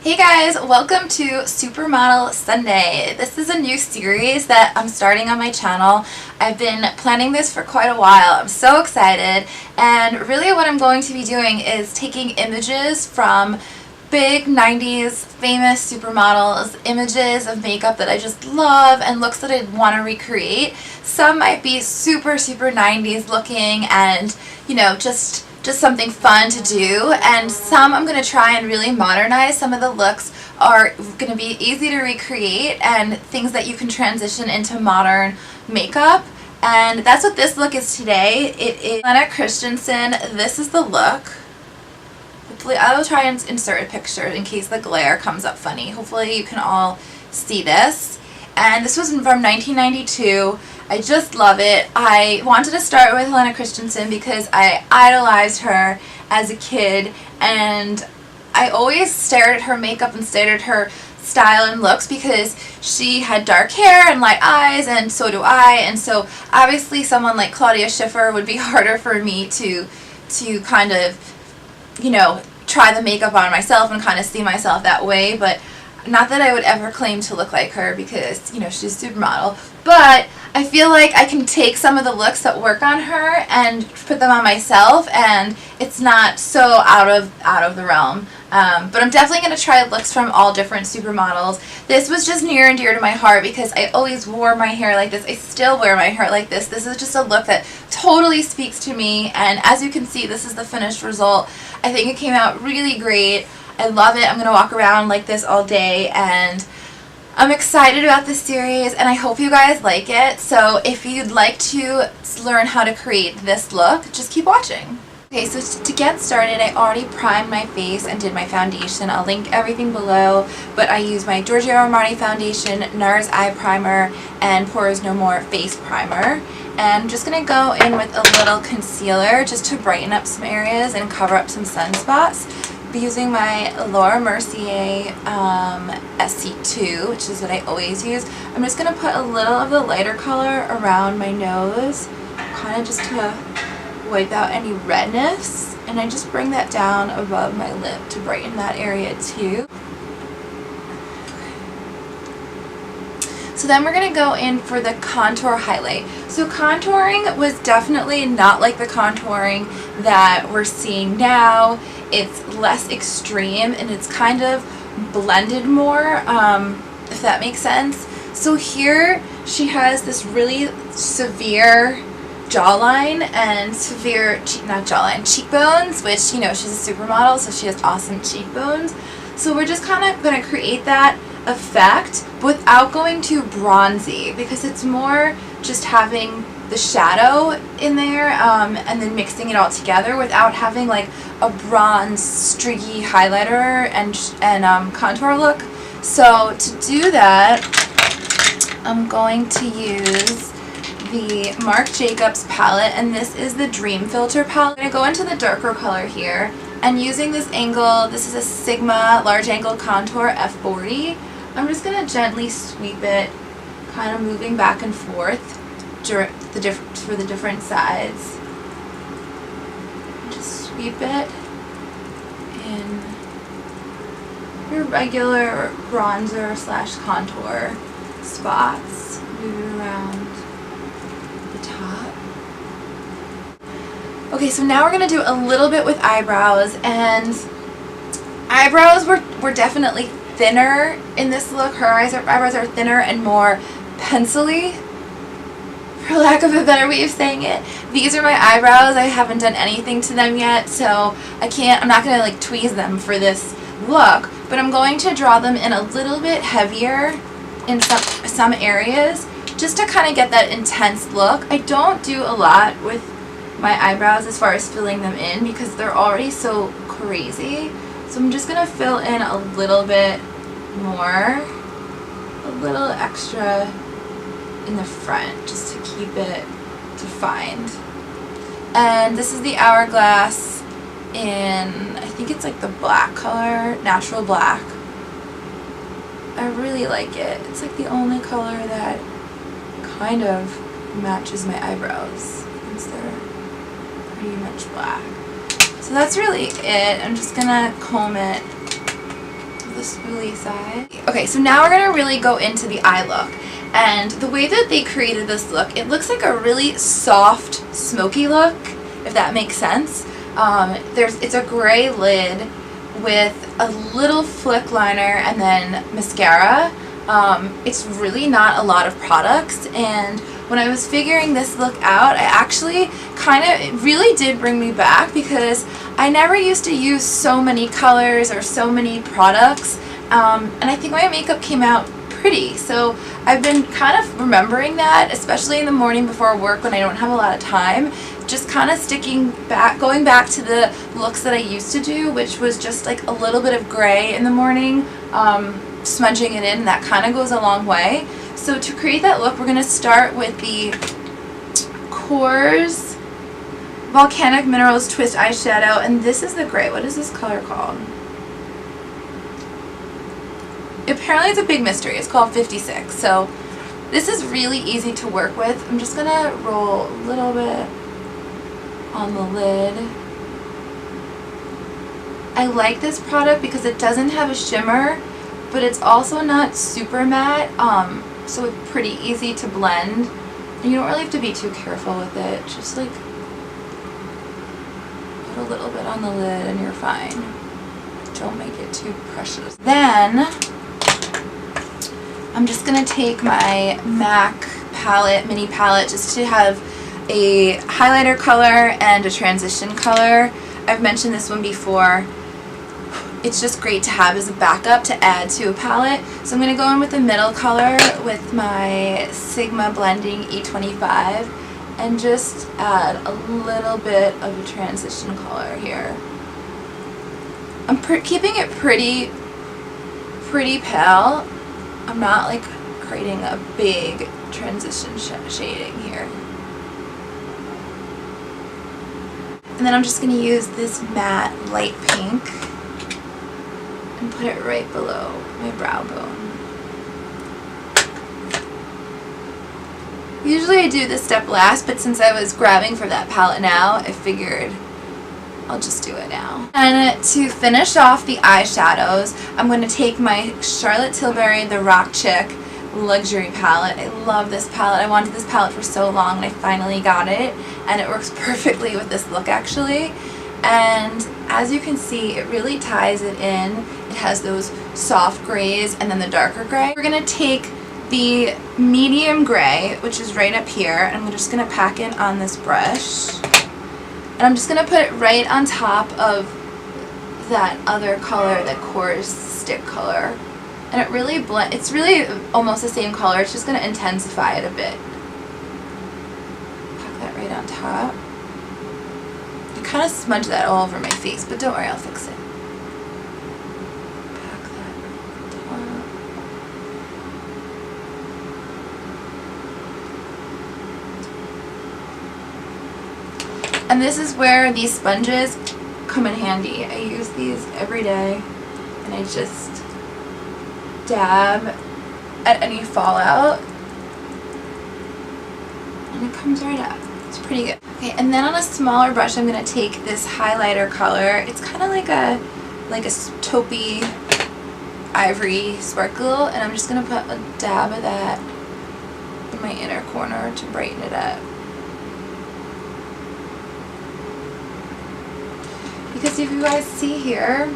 Hey guys, welcome to Supermodel Sunday. This is a new series that I'm starting on my channel. I've been planning this for quite a while. I'm so excited, and really what I'm going to be doing is taking images from big 90s famous supermodels, images of makeup that I just love and looks that I want to recreate. Some might be super 90s looking and, you know, just something fun to do, and some I'm going to try and really modernize. Some of the looks are going to be easy to recreate and things that you can transition into modern makeup, and that's what this look is today. It is Helena Christensen. This is the look. Hopefully I will try and insert a picture in case the glare comes up funny. Hopefully you can all see this. And this was from 1992. I just love it. I wanted to start with Helena Christensen because I idolized her as a kid, and I always stared at her makeup and stared at her style and looks because she had dark hair and light eyes, and so do I, and so obviously someone like Claudia Schiffer would be harder for me to kind of, you know, try the makeup on myself and kind of see myself that way. But not that I would ever claim to look like her because, you know, she's a supermodel, but I feel like I can take some of the looks that work on her and put them on myself, and it's not so out of the realm. But I'm definitely going to try looks from all different supermodels. This was just near and dear to my heart because I always wore my hair like this. I still wear my hair like this. This is just a look that totally speaks to me, and as you can see, this is the finished result. I think it came out really great. I love it. I'm going to walk around like this all day, and I'm excited about this series, and I hope you guys like it. So if you'd like to learn how to create this look, just keep watching. Okay, so to get started, I already primed my face and did my foundation. I'll link everything below, but I use my GIORGIO ARMANI foundation, NARS eye primer, and Pores No More face primer. And I'm just going to go in with a little concealer just to brighten up some areas and cover up some sunspots. Using my MERCIER SC2, which is what I always use. I'm just going to put a little of the lighter color around my nose, kind of just to wipe out any redness, and I just bring that down above my lip to brighten that area too. So then we're going to go in for the contour highlight. So contouring was definitely not like the contouring that we're seeing now. It's less extreme and it's kind of blended more, if that makes sense. So here she has this really severe jawline and severe, not jawline, cheekbones, which, you know, she's a supermodel, so she has awesome cheekbones. So we're just kind of going to create that effect without going too bronzy, because it's more just having the shadow in there, and then mixing it all together without having like a bronze streaky highlighter and contour look. So to do that, I'm going to use the Marc Jacobs palette, and this is the Dream Filter palette. I'm going to go into the darker color here, and using this angle, this is a Sigma large angle contour F40. I'm just going to gently sweep it, kind of moving back and forth for the different sides. Just sweep it in your regular bronzer / contour spots. Move it around the top. Okay, so now we're going to do a little bit with eyebrows, and eyebrows were definitely thinner in this look. Her eyebrows are thinner and more pencil-y, for lack of a better way of saying it. These are my eyebrows. I haven't done anything to them yet, so I'm not going to like tweeze them for this look, but I'm going to draw them in a little bit heavier in some areas just to kind of get that intense look. I don't do a lot with my eyebrows as far as filling them in because they're already so crazy. So I'm just going to fill in a little bit more, a little extra in the front just to keep it defined. And this is the Hourglass in, I think it's like the black color, natural black. I really like it. It's like the only color that kind of matches my eyebrows since they're pretty much black. So that's really it. I'm just gonna comb it the spoolie side. Okay, so now we're going to really go into the eye look. And the way that they created this look, it looks like a really soft, smoky look, if that makes sense. It's a gray lid with a little flick liner and then mascara. It's really not a lot of products, and when I was figuring this look out, I actually it really did bring me back, because I never used to use so many colors or so many products, and I think my makeup came out pretty. So I've been kind of remembering that, especially in the morning before work when I don't have a lot of time, just kind of going back to the looks that I used to do, which was just like a little bit of gray in the morning, smudging it in, and that kind of goes a long way. So to create that look, we're going to start with the KORRES Volcanic Minerals Twist Eyeshadow, and this is the gray. What is this color called? Apparently it's a big mystery. It's called 56. So this is really easy to work with. I'm just going to roll a little bit on the lid. I like this product because it doesn't have a shimmer, but it's also not super matte, so it's pretty easy to blend, and you don't really have to be too careful with it. Just like put a little bit on the lid and you're fine. Don't make it too precious. Then I'm just going to take my MAC palette, mini palette, just to have a highlighter color and a transition color. I've mentioned this one before. It's just great to have as a backup to add to a palette. So I'm going to go in with the middle color with my Sigma Blending E25 and just add a little bit of a transition color here. I'm keeping it pretty pale. I'm not like creating a big transition shading here. And then I'm just going to use this matte light pink and put it right below my brow bone. Usually I do this step last, but since I was grabbing for that palette now, I figured I'll just do it now. And to finish off the eyeshadows, I'm going to take my Charlotte Tilbury The Rock Chick Luxury palette. I love this palette. I wanted this palette for so long and I finally got it, and it works perfectly with this look actually. And as you can see, it really ties it in. It has those soft grays and then the darker gray. We're going to take the medium gray, which is right up here, and I'm just going to pack it on this brush. And I'm just going to put it right on top of that other color, that KORRES stick color. And it really it's really almost the same color, it's just going to intensify it a bit. Pack that right on top. I kind of smudge that all over my face, but don't worry, I'll fix it. Pack that on top. And this is where these sponges come in handy. I use these every day, and I just dab at any fallout, and it comes right up. It's pretty good. Okay, and then on a smaller brush, I'm going to take this highlighter color. It's kind of like a taupey ivory sparkle, and I'm just going to put a dab of that in my inner corner to brighten it up. Because if you guys see here,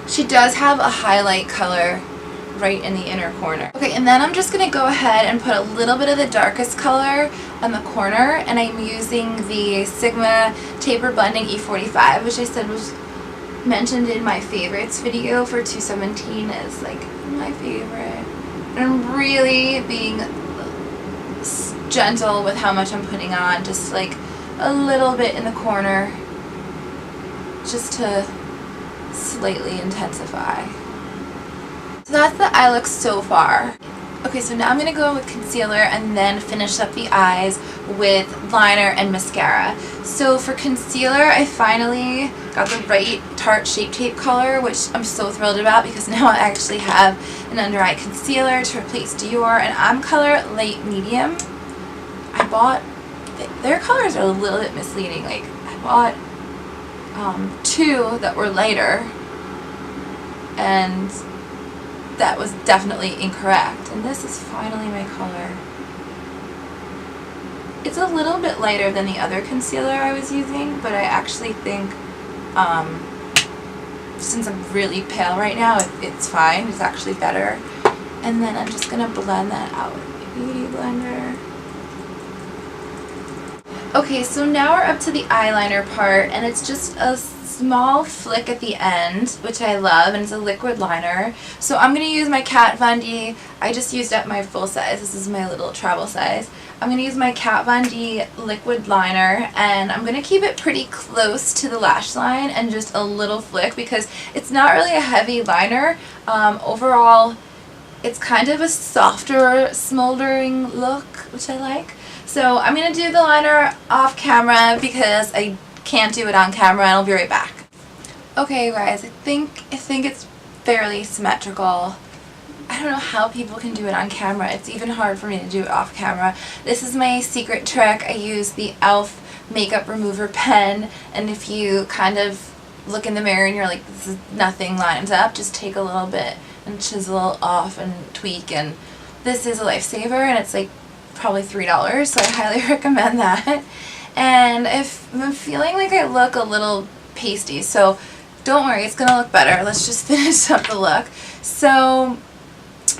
she does have a highlight color right in the inner corner. Okay, and then I'm just going to go ahead and put a little bit of the darkest color on the corner, and I'm using the Sigma Taper Blending E45, which I said was mentioned in my favorites video for 2017 as like my favorite. And I'm really being gentle with how much I'm putting on, just like a little bit in the corner, just to slightly intensify. So that's the eye look so far. Okay, so now I'm going to go with concealer and then finish up the eyes with liner and mascara. So for concealer, I finally got the right Tarte Shape Tape color, which I'm so thrilled about because now I actually have an under eye concealer to replace Dior, and I'm color light medium. I bought, their colors are a little bit misleading. Like I bought two that were lighter, and that was definitely incorrect. And this is finally my color. It's a little bit lighter than the other concealer I was using, but I actually think since I'm really pale right now, it's fine. It's actually better. And then I'm just going to blend that out with my beauty blender. Okay, so now we're up to the eyeliner part, and it's just a small flick at the end, which I love, and it's a liquid liner. So I'm going to use my Kat Von D. I just used up my full size. This is my little travel size. I'm going to use my Kat Von D liquid liner, and I'm going to keep it pretty close to the lash line and just a little flick because it's not really a heavy liner. Overall, it's kind of a softer, smoldering look, which I like. So I'm going to do the liner off camera because I can't do it on camera, and I'll be right back. Okay guys, I think it's fairly symmetrical. I don't know how people can do it on camera. It's even hard for me to do it off camera. This is my secret trick. I use the e.l.f. makeup remover pen, and if you kind of look in the mirror and you're like, this is nothing lines up, just take a little bit and chisel off and tweak, and this is a lifesaver, and it's like probably $3, so I highly recommend that. And if I'm feeling like I look a little pasty, so don't worry, it's gonna look better. Let's just finish up the look. So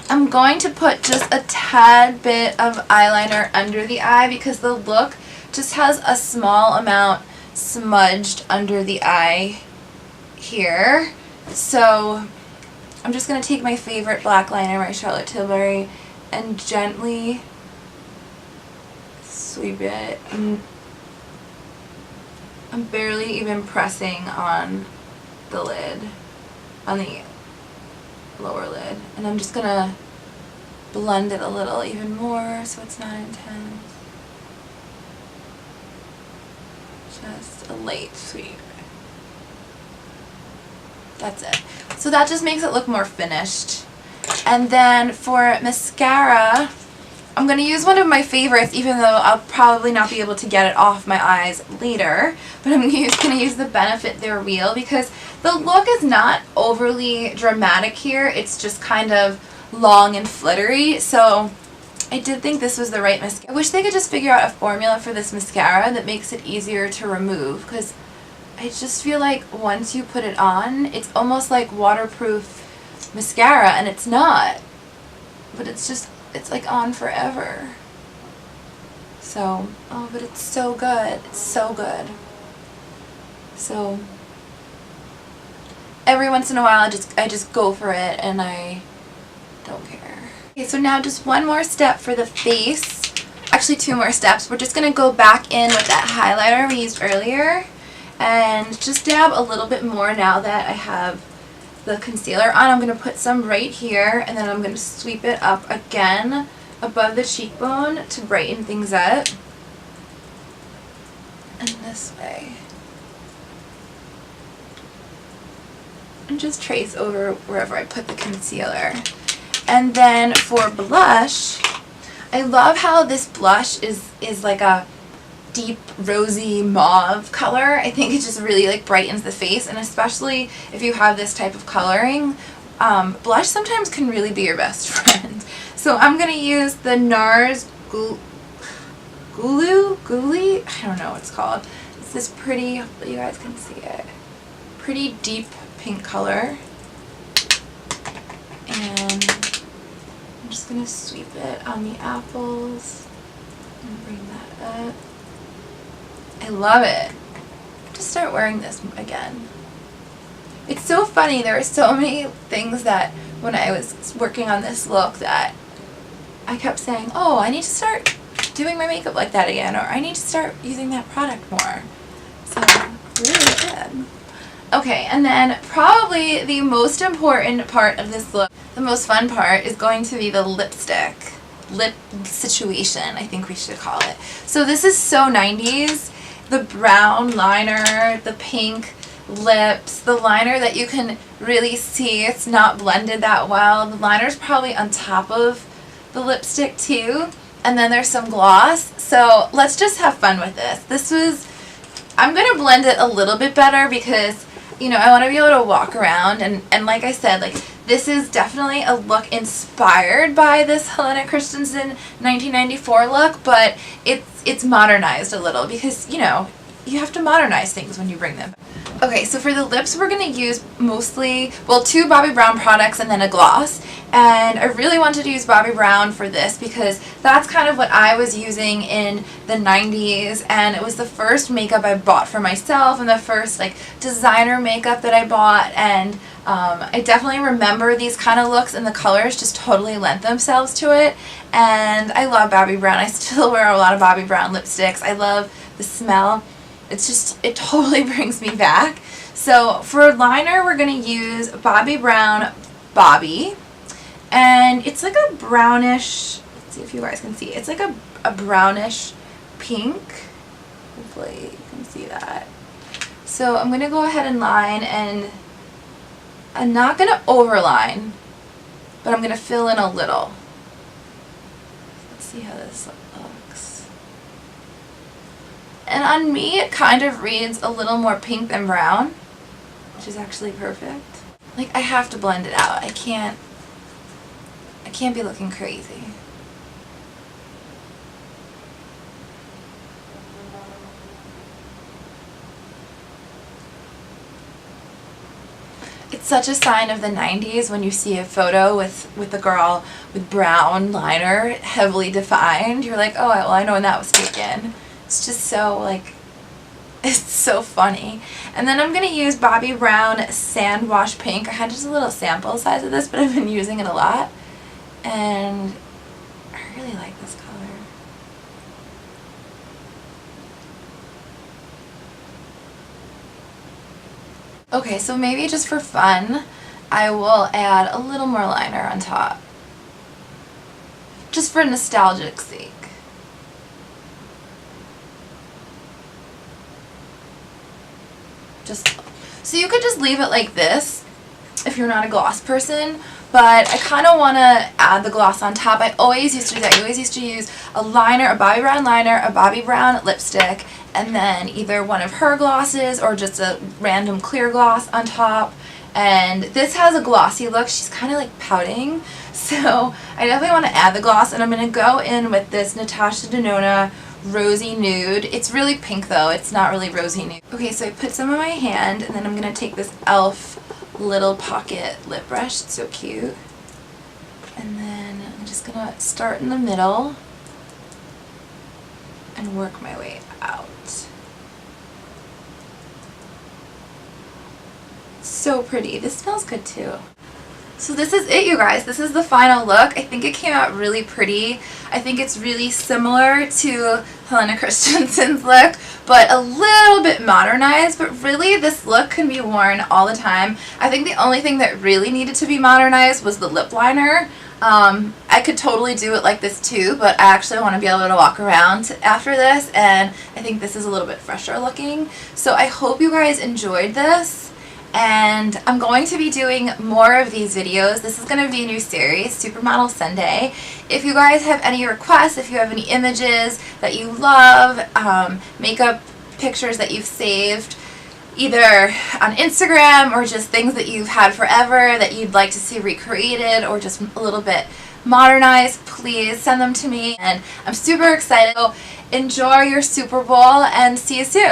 I'm going to put just a tad bit of eyeliner under the eye because the look just has a small amount smudged under the eye here. So I'm just going to take my favorite black liner, my Charlotte Tilbury, and gently sweep it. I'm barely even pressing on the lid, on the lower lid, and I'm just going to blend it a little even more so it's not intense. Just a light sweep. That's it. So that just makes it look more finished. And then for mascara, I'm going to use one of my favorites, even though I'll probably not be able to get it off my eyes later. But I'm going to use the Benefit They're Real because the look is not overly dramatic here. It's just kind of long and flittery. So I did think this was the right mascara. I wish they could just figure out a formula for this mascara that makes it easier to remove, because I just feel like once you put it on, it's almost like waterproof mascara, and it's not. But it's just, it's like on forever. So, oh, but it's so good. It's so good. So every once in a while I just go for it, and I don't care. Okay, so now just one more step for the face. Actually, two more steps. We're just going to go back in with that highlighter we used earlier and just dab a little bit more now that I have the concealer on. I'm going to put some right here, and then I'm going to sweep it up again above the cheekbone to brighten things up. And this way. And just trace over wherever I put the concealer. And then for blush, I love how this blush is like a deep rosy mauve color. I think it just really like brightens the face, and especially if you have this type of coloring, blush sometimes can really be your best friend. So I'm going to use the NARS Goulue? I don't know what it's called. It's this pretty, hopefully you guys can see it, pretty deep pink color. And I'm just going to sweep it on the apples and bring that up. I love it. Just start wearing this again. It's so funny, there are so many things that when I was working on this look that I kept saying, oh, I need to start doing my makeup like that again, or I need to start using that product more. So, really good. Okay, and then probably the most important part of this look, the most fun part, is going to be the lipstick. Lip situation, I think we should call it. So this is so 90s. The brown liner, the pink lips, the liner that you can really see it's not blended that well. The liner's probably on top of the lipstick too. And then there's some gloss. So let's just have fun with this. I'm going to blend it a little bit better because you know, I want to be able to walk around, and like I said, like, this is definitely a look inspired by this Helena Christensen 1994 look, but it's modernized a little because, you know, you have to modernize things when you bring them. Okay, so for the lips, we're going to use mostly, well, 2 Bobbi Brown products and then a gloss. And I really wanted to use Bobbi Brown for this because that's kind of what I was using in the 90s, and it was the first makeup I bought for myself and the first, like, designer makeup that I bought, and I definitely remember these kind of looks, and the colors just totally lent themselves to it. And I love Bobbi Brown. I still wear a lot of Bobbi Brown lipsticks. I love the smell. It's just, it totally brings me back. So for liner, we're going to use Bobbi Brown Bobbi. And it's like a brownish, let's see if you guys can see. It's like a brownish pink. Hopefully you can see that. So I'm going to go ahead and line, and I'm not going to overline, but I'm going to fill in a little. Let's see how this looks. And on me, it kind of reads a little more pink than brown, which is actually perfect. Like, I have to blend it out. I can't be looking crazy. It's such a sign of the 90s when you see a photo with a girl with brown liner heavily defined. You're like, oh, well, I know when that was taken. It's just so, like, it's so funny. And then I'm going to use Bobbi Brown Sand Wash Pink. I had just a little sample size of this, but I've been using it a lot. And I really like this color. Okay, so maybe just for fun, I will add a little more liner on top. Just for nostalgic sake. So you could just leave it like this if you're not a gloss person, but I kind of want to add the gloss on top. I always used to do that. I always used to use a liner, a Bobbi Brown liner, a Bobbi Brown lipstick, and then either one of her glosses or just a random clear gloss on top. And this has a glossy look. She's kind of like pouting, so I definitely want to add the gloss, and I'm going to go in with this Natasha Denona Rosy Nude. It's really pink though, it's not really rosy nude. Okay, so I put some on my hand, and then I'm going to take this e.l.f. little pocket lip brush. It's so cute. And then I'm just going to start in the middle and work my way out. So pretty. This smells good too. So this is it, you guys. This is the final look. I think it came out really pretty. I think it's really similar to Helena Christensen's look, but a little bit modernized. But really, this look can be worn all the time. I think the only thing that really needed to be modernized was the lip liner. I could totally do it like this too, but I actually want to be able to walk around after this, and I think this is a little bit fresher looking. So I hope you guys enjoyed this. And I'm going to be doing more of these videos. This is going to be a new series, Supermodel Sunday. If you guys have any requests, if you have any images that you love, makeup pictures that you've saved, either on Instagram or just things that you've had forever that you'd like to see recreated or just a little bit modernized, please send them to me. And I'm super excited. So enjoy your Super Bowl and see you soon.